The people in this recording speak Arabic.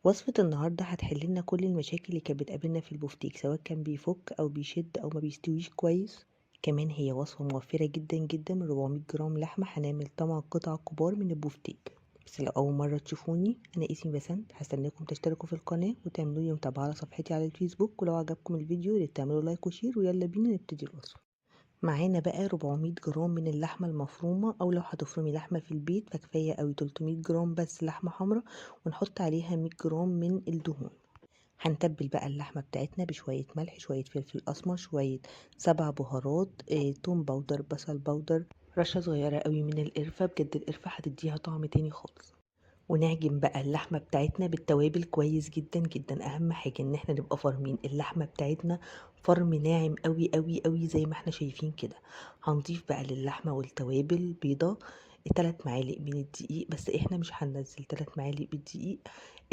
وصفة النهاردة هتحل لنا كل المشاكل اللي كانت بتقابلنا في البفتيك، سواء كان بيفك أو بيشد أو ما بيستويش كويس. كمان هي وصفة موفرة جدا جدا، من 400 جرام لحمة هنعمل 8 قطع كبار من البفتيك. بس لو أول مرة تشوفوني، أنا اسمي بسنت. هستناكم تشتركوا في القناة وتعملوا لي متابعة على صفحتي على الفيسبوك، ولو عجبكم الفيديو ياريت تعملوا لايك وشير، ويلا بينا نبتدي الوصفة. معانا بقى 400 جرام من اللحمة المفرومة، او لو هتفرمي لحمة في البيت فكفاية قوي 300 جرام بس لحمة حمرا، ونحط عليها 100 جرام من الدهون. هنتبل بقى اللحمة بتاعتنا بشوية ملح، شوية فلفل اسمر، شوية 7 بهارات، توم باودر، بصل باودر، رشة صغيرة قوي من القرفة. بجد القرفة هتديها طعم تاني خالص. ونعجن بقى اللحمة بتاعتنا بالتوابل كويس جدا جدا. اهم حاجة ان احنا نبقى فارمين اللحمة بتاعتنا فرم ناعم قوي قوي قوي زي ما احنا شايفين كده. هنضيف بقى للحمة والتوابل بيضة، 3 معالق من الدقيق، بس احنا مش هننزل 3 معالق بالدقيق.